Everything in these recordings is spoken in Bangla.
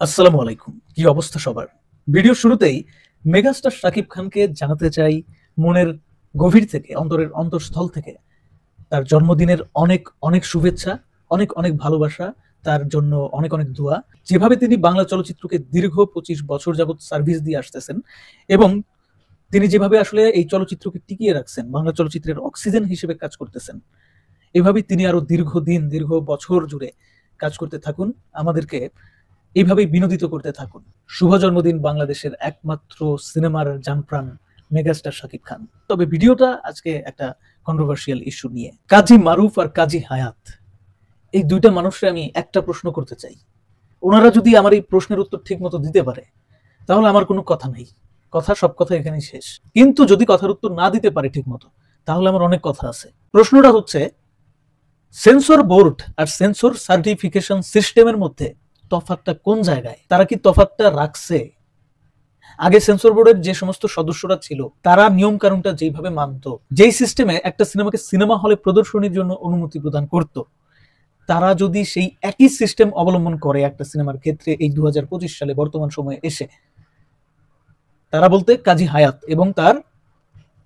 আসসালামু আলাইকুম। কি অবস্থা সবার? ভিডিও শুরুতেই মেগাস্টার শাকিব খানকে জানাতে চাই মনের গভীর থেকে, অন্তরের অন্তঃস্থল থেকে তার জন্মদিনের অনেক অনেক শুভেচ্ছা, অনেক অনেক ভালোবাসা, তার জন্য অনেক অনেক দোয়া। যেভাবে তিনি বাংলা চলচ্চিত্রকে দীর্ঘ ২৫ বছর যাবৎ সার্ভিস দিয়ে আসতেছেন এবং তিনি যেভাবে আসলে এই চলচ্চিত্রকে টিকিয়ে রাখছেন, বাংলা চলচ্চিত্রের অক্সিজেন হিসেবে কাজ করতেছেন। এভাবেই তিনি আরো দীর্ঘদিন, দীর্ঘ বছর জুড়ে কাজ করতে থাকুন, আমাদেরকে এইভাবেই বিনোদিত করতে থাকুন। শুভ জন্মদিন বাংলাদেশের একমাত্র সিনেমার জানপ্রাণ মেগাস্টার শাকিব খান। তবে ভিডিওটা আজকে একটা কন্ট্রোভার্সিয়াল ইস্যু নিয়ে। কাজী মারুফ আর কাজী হায়াত, এই দুইটা মানুষকে আমি একটা প্রশ্ন করতে চাই। ওনারা যদি আমার এই প্রশ্নের উত্তর ঠিক মতো দিতে পারে তাহলে আমার কোনো কথা নাই, সব কথা এখানেই শেষ। কিন্তু যদি কথার উত্তর না দিতে পারে ঠিক মতো, তাহলে আমার অনেক কথা আছে। প্রশ্নটা হচ্ছে, সেন্সর বোর্ড আর সেন্সর সার্টিফিকেশন সিস্টেমের মধ্যে তফাৎটা কোন জায়গায়? তারা কি তফাৎটা রাখছে? আগে সেন্সর বোর্ডের যে সমস্ত সদস্যরা ছিল তারা নিয়ম কানুনটা যেভাবে মানত, যেই সিস্টেমে একটা সিনেমাকে সিনেমা হলে প্রদর্শনীর জন্য অনুমতি প্রদান করত, তারা যদি সেই একই সিস্টেম অবলম্বন করে একটা সিনেমার ক্ষেত্রে এই 2025 সালে বর্তমান সময়ে এসে, তারা বলতে কাজী হায়াত এবং তার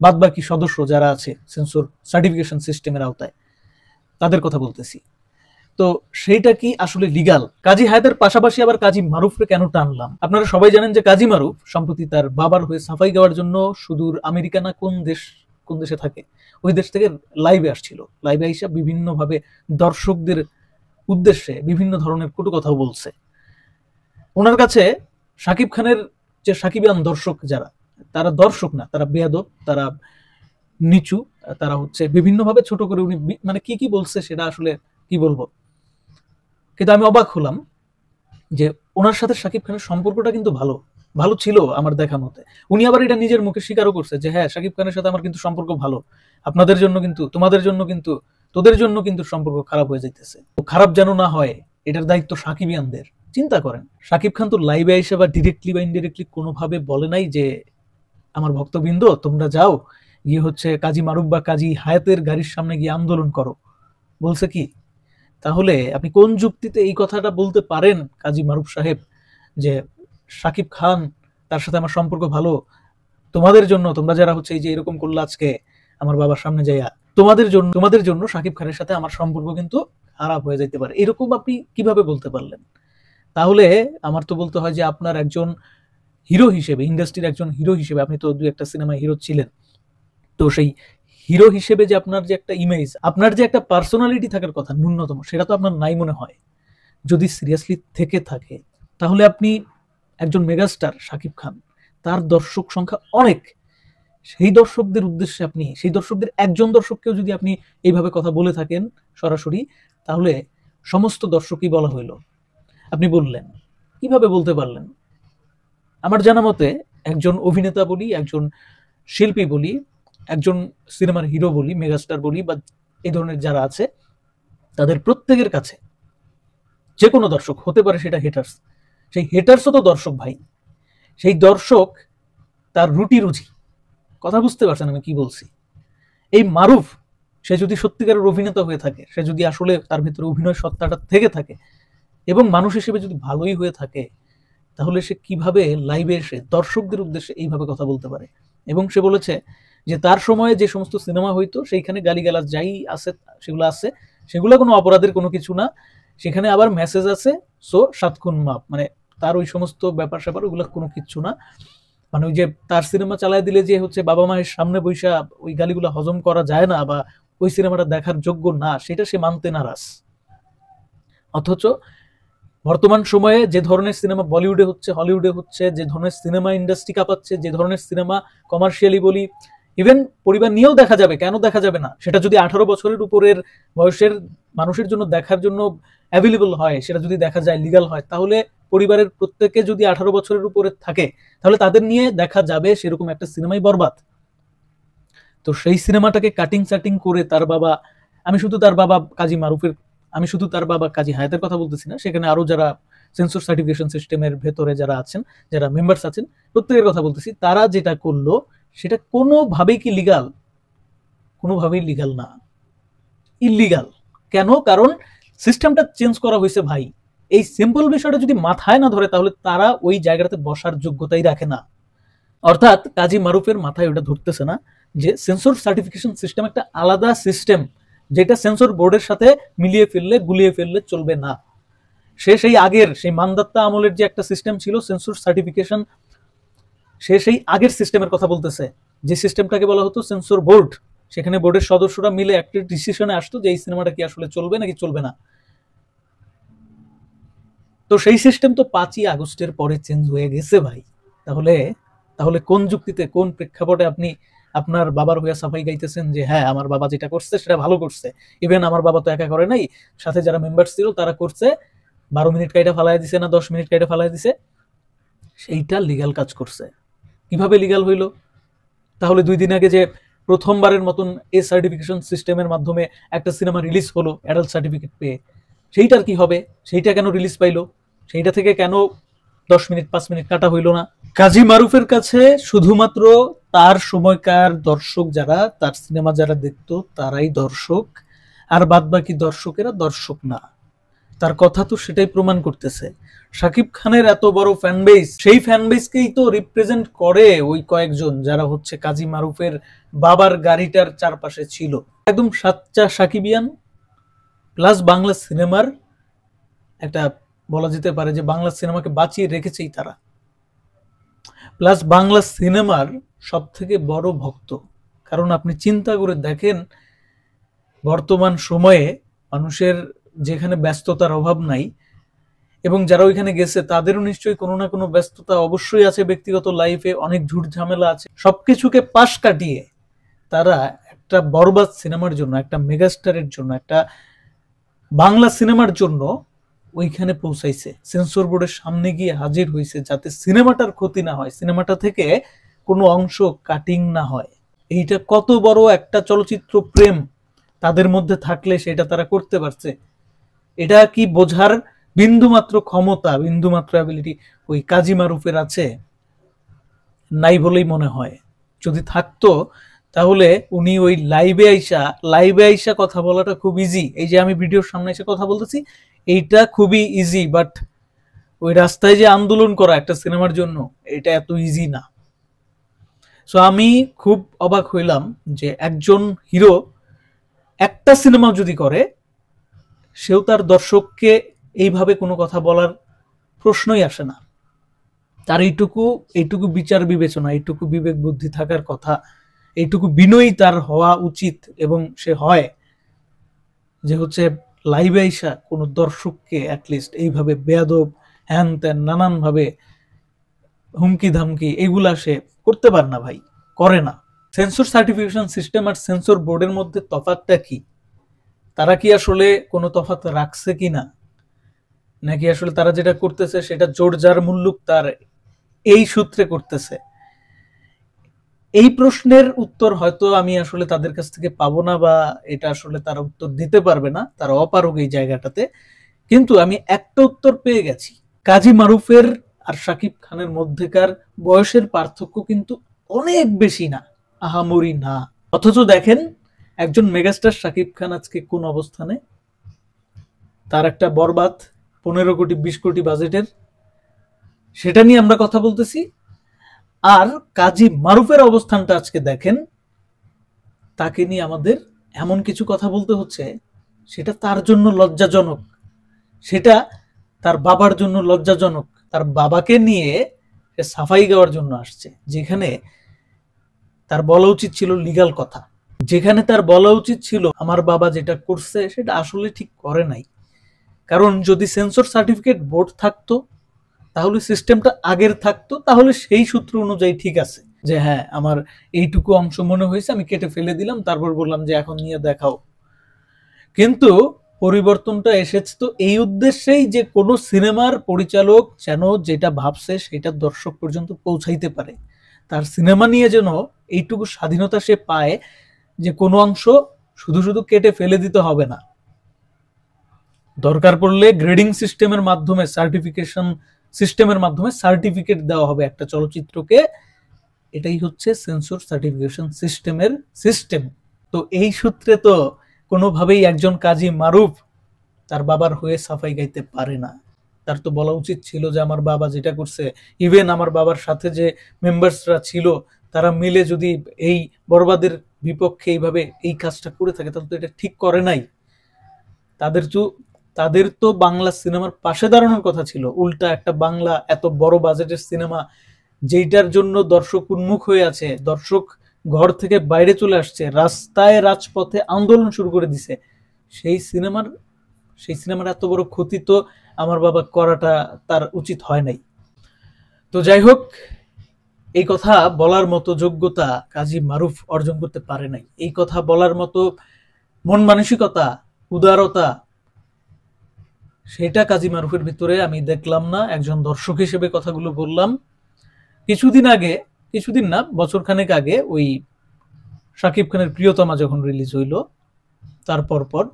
বাদবাকি সদস্য যারা আছে সেন্সর সার্টিফিকেশন সিস্টেমের আওতায়, তাদের কথা বলতেছি। তো সেইটা কি আসলে লিগাল? কাজী হায়াতের পাশাপাশি আবার কাজী মারুফকে কেন টানলাম? আপনারা সবাই জানেন যে কাজী মারুফ সম্প্রতি তার বাবার হয়ে সাফাই গাওয়ার জন্য সুদূর আমেরিকা না কোন দেশে থাকে, ওই দেশ থেকে লাইভে আসছিল। লাইভে আইসা বিভিন্ন ভাবে দর্শকদের উদ্দেশ্যে বিভিন্ন ধরনের কটু কথাও বলছে। ওনার কাছে শাকিব খানের যে সাকিবিয়ান দর্শক যারা, তারা দর্শক না, তারা বেয়াদব, তারা নিচু, তারা হচ্ছে বিভিন্ন ভাবে ছোট করে উনি মানে কি কি বলছে সেটা আসলে কি বলবো। কিন্তু আমি অবাক হলাম যে ওনার সাথে শাকিব খানের সম্পর্কটা কিন্তু ভালো ভালো ছিল আমার দেখা মতে। উনি আবার এটা নিজের মুখে স্বীকারও করছে যে হ্যাঁ, শাকিব খানের সাথে আমার কিন্তু সম্পর্ক ভালো, আপনাদের জন্য কিন্তু, তোমাদের জন্য কিন্তু, তোদের জন্য কিন্তু সম্পর্ক খারাপ হয়ে যাইতেছে। খারাপ যেন না হয় এটার দায়িত্ব সাকিবিয়ানদের। চিন্তা করেন, শাকিব খান তো লাইভে এসে বা ডিরেক্টলি বা ইনডিরেক্টলি কোনোভাবে বলে নাই যে আমার ভক্তবৃন্দ তোমরা যাও গিয়ে হচ্ছে কাজী মারুফ বা কাজী হায়াতের গাড়ির সামনে গিয়ে আন্দোলন করো। বলছে কি? তাহলে আপনি কোন যুক্তিতে এই কথাটা বলতে পারেন কাজী মারুফ সাহেব যে শাকিব খান তার সাথে আমার সম্পর্ক ভালো, তোমাদের জন্য, তোমরা যারা হচ্ছে এই যে এরকম করলো আজকে আমার বাবার সামনে যাইয়া, তোমাদের জন্য শাকিব খানের সাথে আমার সম্পর্ক কিন্তু খারাপ হয়ে যাইতে পারে, এরকম আপনি কিভাবে বলতে পারলেন? তাহলে আমার তো বলতে হয় যে আপনার একজন হিরো হিসেবে, ইন্ডাস্ট্রির একজন হিরো হিসেবে, আপনি তো দুই একটা সিনেমায় হিরো ছিলেন, তো সেই হিরো হিসেবে যে আপনার যে একটা ইমেজ, আপনার যে একটা পার্সোনালিটি থাকার কথা ন্যূনতম, সেটা তো আপনার নাই মনে হয়। যদি সিরিয়াসলি থেকে থাকে তাহলে আপনি একজন মেগাস্টার শাকিব খান, তার দর্শক সংখ্যা অনেক, সেই দর্শকদের উদ্দেশ্যে আপনি, সেই দর্শকদের একজন দর্শককেও যদি আপনি এইভাবে কথা বলে থাকেন সরাসরি, তাহলে সমস্ত দর্শকই বলা হইল। আপনি বললেন, কিভাবে বলতে পারলেন? আমার জানা মতে একজন অভিনেতা বলি, একজন শিল্পী বলি, একজন সিনেমার হিরো বলি, মেগাস্টার বলি, বা এই ধরনের যারা আছে, তাদের প্রত্যেকের কাছে যে কোনো দর্শক হতে পারে, সেটা হেটার্স, সেই হেটার্সও তো দর্শক ভাই। সেই দর্শক তার রুটি রুজি, কথা বুঝতে পারছেন আমি কি বলছি? এই মারুফ, সে যদি সত্যিকারের অভিনেতা হয়ে থাকে, সে যদি আসলে তার ভিতরে অভিনয় সত্তাটা থেকে থাকে এবং মানুষ হিসেবে যদি ভালোই হয়ে থাকে, তাহলে সে কিভাবে লাইভে এসে দর্শকদের উদ্দেশ্যে এইভাবে কথা বলতে পারে? এবং সে বলেছে যে তার সময়ে যে সমস্ত সিনেমা হইতো সেইখানে গালিগালাজ যাই আছে, সেগুলো আছে, সেগুলো কোনো অপরাধের কোনো কিছু না, সেখানে আবার মেসেজ আছে, সো সাত খুন মাপ, মানে তার ওই সমস্ত ব্যাপার স্যাপার ওগুলো কোনো কিছু না। মানে ওই যে তার সিনেমা চালায় দিলে যে হচ্ছে বাবা মায়ের সামনে বৈশা ওই গালিগুলো হজম করা যায় না বা ওই সিনেমাটা দেখার যোগ্য না, সেটা সে মানতে নারাজ। অথচ বর্তমান সময়ে যে ধরনের সিনেমা বলিউডে হচ্ছে, হলিউডে হচ্ছে, যে ধরনের সিনেমা ইন্ডাস্ট্রি কাঁপাচ্ছে, যে ধরনের সিনেমা কমার্শিয়ালি বলি, ইভেন পরিবার নিয়েও দেখা যাবে, কেন দেখা যাবে না? সেটা যদি 18 বছরের উপরের বয়সের মানুষের জন্য দেখার জন্য অ্যাভেলেবল হয়, সেটা যদি দেখা যায়, লিগাল হয়, তাহলে পরিবারের প্রত্যেকে যদি 18 বছরের উপরে থাকে, তাহলে তাদের নিয়ে দেখা যাবে, সেরকম একটা সিনেমাই বরবাদ। তো সেই সিনেমাটাকে কাটিং চাটিং করে তার বাবা, আমি শুধু তার বাবা কাজী মারুফের, আমি শুধু তার বাবা কাজী হায়াতের কথা বলতেছি না, সেখানে আরো যারা সেন্সর সার্টিফিকেশন সিস্টেমের ভেতরে যারা আছেন, যারা মেম্বার্স আছেন, প্রত্যেকের কথা বলতেছি, তারা যেটা করলো সেটা কোনোভাবেই কি লিগাল? কোনোভাবেই লিগাল না, ইল্লিগাল। কেন? কারণ সিস্টেমটা চেঞ্জ করা হয়েছে ভাই। এই সিম্পল বিষয়টা যদি মাথায় না ধরে তাহলে তারা ওই জায়গাটাতে বসার যোগ্যতাই রাখে না। অর্থাৎ কাজী মারুফের মাথায় ওটা ধরতেছে না যে সেন্সর সার্টিফিকেশন সিস্টেম একটা আলাদা সিস্টেম, যেটা সেন্সর বোর্ডের সাথে মিলিয়ে ফেললে গুলিয়ে ফেললে চলবে না। সে সেই আগের সেই মানদাত্তা আমলের যে একটা সিস্টেম ছিল সেন্সর সার্টিফিকেশন, সে সেই আগের সিস্টেমের কথা বলতেছে, যে সিস্টেমটাকে বলা হতো সেন্সর বোর্ড। সেখানে বোর্ডের সদস্যরা মিলে একটা ডিসিশনে আসতো যে এই সিনেমাটা কি আসলে চলবে নাকি চলবে না। তো সেই সিস্টেম তো 5ই আগস্টের পরে চেঞ্জ হয়ে গেছে ভাই। তাহলে তাহলে কোন যুক্তিতে, কোন প্রেক্ষাপটে আপনি আপনার বাবার হয়ে সাফাই গাইতেছেন যে হ্যাঁ আমার বাবা যেটা করছে সেটা ভালো করছে, ইভেন আমার বাবা তো একা করে নাই, সাথে যারা মেম্বার ছিল তারা করছে, 12 মিনিট কাইটা ফালাই দিছে না 10 মিনিট কাইটা ফালাই দিছে, সেইটা লিগ্যাল কাজ করছে। কিভাবে লিগ্যাল হইলো? তাহলে 2 দিন আগে যে প্রথমবারের মতন এ সার্টিফিকেশন সিস্টেমের মাধ্যমে একটা সিনেমা রিলিজ হলো অ্যাডাল্ট সার্টিফিকেট পেয়ে, সেইটার কি হবে? সেইটা কেন রিলিজ পাইলো? সেইটা থেকে কেন 10 মিনিট 5 মিনিট কাটা হইলো না? কাজী মারুফের কাছে শুধুমাত্র তার সময়কার দর্শক যারা, তার সিনেমা যারা দেখতো তারাই দর্শক, আর বাদ বাকি দর্শকেরা দর্শক না। তার কথা তো সেটাই প্রমাণ করতেছে। শাকিব খানের এত বড় ফ্যান বেস, সেই ফ্যান বেসকেই তো রিপ্রেজেন্ট করে ওই কয়েকজন যারা হচ্ছে কাজী মারুফের বাবার গাড়িটার চারপাশে ছিল। একদম সাচ্চা সাকিবিয়ান, প্লাস বাংলা সিনেমার একটা বলা যেতে পারে যে বাংলা সিনেমাকে বাঁচিয়ে রেখেছেই তারা, প্লাস বাংলা সিনেমার সব থেকে বড় ভক্ত। কারণ আপনি চিন্তা করে দেখেন বর্তমান সময়ে মানুষের যেখানে ব্যস্ততার অভাব নাই, এবং যারা ওইখানে গেছে তাদেরও নিশ্চয়ই কোনো না কোনো ব্যস্ততা অবশ্যই আছে, ব্যক্তিগত লাইফে অনেক ঝুট ঝামেলা আছে, সবকিছুকে পাশ কাটিয়ে তারা একটা বরবাদ সিনেমার জন্য, একটা মেগাস্টারের জন্য, একটা বাংলা সিনেমার জন্য ওইখানে পৌঁছাইছে, সেন্সর বোর্ডের সামনে গিয়ে হাজির হয়েছে, যাতে সিনেমাটার ক্ষতি না হয়, সিনেমাটা থেকে কোনো অংশ কাটিং না হয়। এইটা কত বড় একটা চলচ্চিত্র প্রেম তাদের মধ্যে থাকলে সেটা তারা করতে পারছে। এটা কি বোঝার বিন্দুমাত্র ক্ষমতা, বিন্দুমাত্র অ্যাবিলিটি ওই কাজী মারুফের আছে? নাই বলেই মনে হয়। যদি থাকতো তাহলে উনি ওই লাইভে আইসা কথা বলাটা খুব ইজি। এই যে আমি ভিডিওর সামনে এসে কথা বলতেছি, এইটা খুবই ইজি, বাট ওই রাস্তায় যে আন্দোলন করা একটা সিনেমার জন্য, এটা এত ইজি না। সো আমি খুব অবাক হইলাম যে একজন হিরো একটা সিনেমা যদি করে, সেও তার দর্শককে এইভাবে কোনো কথা বলার প্রশ্নই আসে না। তার এইটুকু বিচার বিবেচনা, এইটুকু বিবেক বুদ্ধি থাকার কথা, এইটুকু বিনয়ী তার হওয়া উচিত, এবং সে হয় যে হচ্ছে লাইভে আইসা কোনো দর্শককে অ্যাটলিস্ট এইভাবে বেয়াদব হ্যান ত্যান নানানভাবে হুমকি ধামকি এগুলা সে করতে পারে না ভাই, করে না। সেন্সর সার্টিফিকেশন সিস্টেম আর সেন্সর বোর্ডের মধ্যে তফাৎটা কি? তারা কি আসলে কোনো তফাৎ রাখছে কিনা, নাকি আসলে তারা যেটা করতেছে সেটা জোর যার মুল্লুক তার এই সূত্রে করতেছে? এই প্রশ্নের উত্তর হয়তো আমি আসলে তাদের কাছ থেকে পাবো না, বা এটা আসলে তারা উত্তর দিতে পারবে না, তারা অপারগ এই জায়গাটাতে। কিন্তু আমি একটা উত্তর পেয়ে গেছি, কাজী মারুফের আর শাকিব খানের মধ্যেকার বয়সের পার্থক্য কিন্তু অনেক বেশি না, আহামরি না। অথচ দেখেন একজন মেগাস্টার শাকিব খান আজকে কোন অবস্থানে, তার একটা বরবাদ 15 কোটি 20 কোটি বাজেটের, সেটা নিয়ে আমরা কথা বলতেছি। আর কাজী মারুফের অবস্থানটা আজকে দেখেন, তাকে নিয়ে আমাদের এমন কিছু কথা বলতে হচ্ছে সেটা তার জন্য লজ্জাজনক, সেটা তার বাবার জন্য লজ্জাজনক। তার বাবাকে নিয়ে সে সাফাই গাওয়ার জন্য আসছে, যেখানে তার বলা উচিত ছিল লিগ্যাল কথা, যেখানে তার বলা উচিত ছিল আমার বাবা যেটা করছে সেটা আসলে ঠিক করে নাই। কারণ যদি সেন্সর সার্টিফিকেট বোর্ড থাকতো, তাহলে সিস্টেমটা আগের থাকতো, তাহলে সেই সূত্র অনুযায়ী ঠিক আছে যে হ্যাঁ আমার এইটুকু অংশ মনে হয়েছে আমি কেটে ফেলে দিলাম, তারপর বললাম যে এখন নিয়ে দেখাও। কিন্তু পরিবর্তনটা এসেছে তো এই উদ্দেশ্যেই যে কোনো সিনেমার পরিচালক যেন যেটা ভাবছে সেটা দর্শক পর্যন্ত পৌঁছাইতে পারে, তার সিনেমা নিয়ে যেন এইটুকু স্বাধীনতা সে পায় যে কোনো অংশ শুধু শুধু কেটে ফেলে দিতে হবে না, দরকার পড়লে গ্রেডিং সিস্টেমের মাধ্যমে, সার্টিফিকেশন সিস্টেমের মাধ্যমে সার্টিফিকেট দেওয়া হবে একটা চলচ্চিত্রকে। এটাই হচ্ছে সেন্সর সার্টিফিকেশন সিস্টেমের সিস্টেম। তো এই সূত্রে তো কোনোভাবেই একজন কাজী মারুফ তার বাবার হয়ে সাফাই গাইতে পারে না। তার তো বলা উচিত ছিল যে আমার বাবা যেটা করছে, ইভেন আমার বাবার সাথে যে মেম্বার্সরা ছিল তারা মিলে যদি এই বরবাদের বিপক্ষে এইভাবে এই কাজটা করে থাকে, তাহলে তো এটা ঠিক করে নাই। তাদের তো তাদের তো বাংলা সিনেমার পাশে দাঁড়ানোর কথা ছিল। উল্টা একটা বাংলা এত বড় বাজেটের সিনেমা, যেইটার জন্য দর্শক উন্মুখ হয়ে আছে, দর্শক ঘর থেকে বাইরে চলে আসছে, রাস্তায় রাজপথে আন্দোলন শুরু করে দিছে, সেই সিনেমার সেই সিনেমার এত বড় ক্ষতি তো আমার বাবা করাটা তার উচিত হয় নাই। তো যাই হোক, এই কথা বলার মতো যোগ্যতা কাজী মারুফ অর্জন করতে পারে নাই। এই কথা বলার মতো মন মানসিকতা, উদারতা, সেটা কাজী মারুফের ভিতরে আমি দেখলাম না। একজন দর্শক হিসেবে কথাগুলো বললাম। কিছুদিন না, বছর খানেক আগে ওই শাকিব খানের প্রিয়তমা যখন রিলিজ হইল, তারপর পর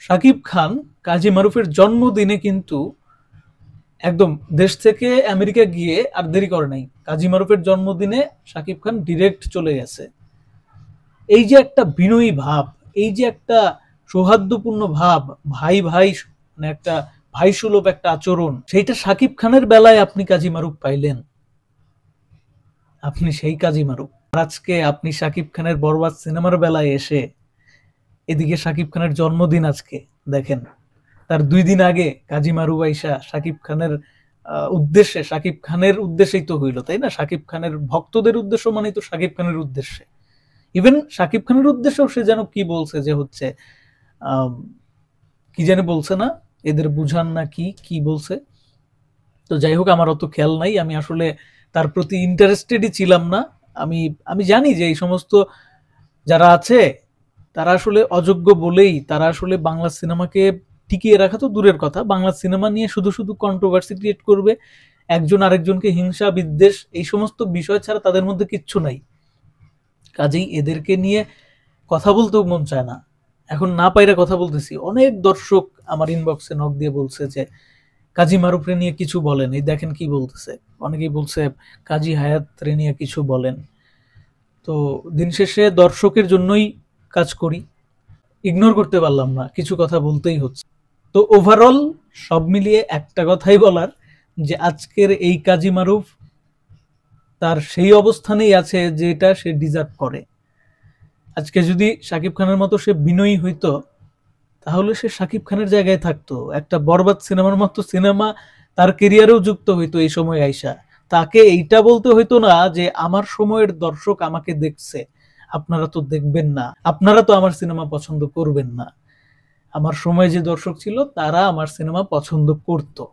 শাকিব খান কাজী মারুফের জন্মদিনে কিন্তু একদম দেশ থেকে আমেরিকা গিয়ে আর দেরি করে নাই, কাজী মারুফের জন্মদিনে শাকিব খান ডিরেক্ট চলে গেছে। এই যে একটা বিনয়ী ভাব, এই যে একটা সৌহার্দ্যপূর্ণ ভাব, ভাই ভাই, মানে একটা ভাই সুলভ একটা আচরণ, সেইটা শাকিব খানের বেলায় আপনি কাজী মারুফ পাইলেন। আপনি সেই কাজী মারুফ। আজকে আপনি শাকিব খানের বরবাদ সিনেমার বেলায় এসে এদিকে শাকিব খানের জন্মদিন আজকে দেখেন, তার 2 দিন আগে কাজী মারুফ আইসা শাকিব খানের উদ্দেশ্যে, শাকিব খানের উদ্দেশ্যেই তো হইলো, তাই না? শাকিব খানের ভক্তদের উদ্দেশ্য মানে তো শাকিব খানের উদ্দেশ্যে। ইভেন শাকিব খানের উদ্দেশ্যেও সে যেন কি বলছে, যে হচ্ছে কি জানি বলছে না, এদের বুঝান না কি কি বলছে। তো যাই হোক, আমার অত খেয়াল নাই, আমি আসলে তার প্রতি ইন্টারেস্টেডই ছিলাম না। আমি আমি জানি যে এই সমস্ত যারা আছে তারা আসলে অযোগ্য বলেই তারা আসলে বাংলা সিনেমাকে টিকিয়ে রাখা তো দূরের কথা, বাংলা সিনেমা নিয়ে শুধু শুধু কন্ট্রোভার্সি ক্রিয়েট করবে, একজন আরেকজনকে হিংসা বিদ্বেষ, এই সমস্ত বিষয় ছাড়া তাদের মধ্যে কিচ্ছু নাই। কাজেই এদেরকে নিয়ে কথা বলতেও মন চায় না। এখন না পাইরা কথা বলতেছি। অনেক দর্শক আমার ইনবক্সে নক দিয়ে বলছে যে কাজী মারুফরে নিয়ে কিছু বলেন, এই দেখেন কি বলতেছে। অনেকেই বলছে কাজী হায়াত রে নিয়ে কিছু বলেন। তো দিন শেষে দর্শকের জন্যই কাজ করি, ইগনোর করতে পারলাম না, কিছু কথা বলতেই হচ্ছে। তো ওভারঅল সব মিলিয়ে একটা কথাই বলার, যে আজকের এই কাজী মারুফ তার সেই অবস্থানেই আছে যেটা সে ডিজার্ভ করে। আজকে যদি শাকিব খানের মতো সে বিনয়ী হইতো, তাহলে সে শাকিব খানের জায়গায় থাকতো, একটা বরবাদ সিনেমার মতো সিনেমা তার কেরিয়ারেও যুক্ত হইতো এই সময় আইসা। তাকে এইটা বলতে হইতো না যে আমার সময়ের দর্শক আমাকে দেখছে, আপনারা তো দেখবেন না, আপনারা তো আমার সিনেমা পছন্দ করবেন না। আমার সময় যে দর্শক ছিল তারা আমার সিনেমা পছন্দ করতো।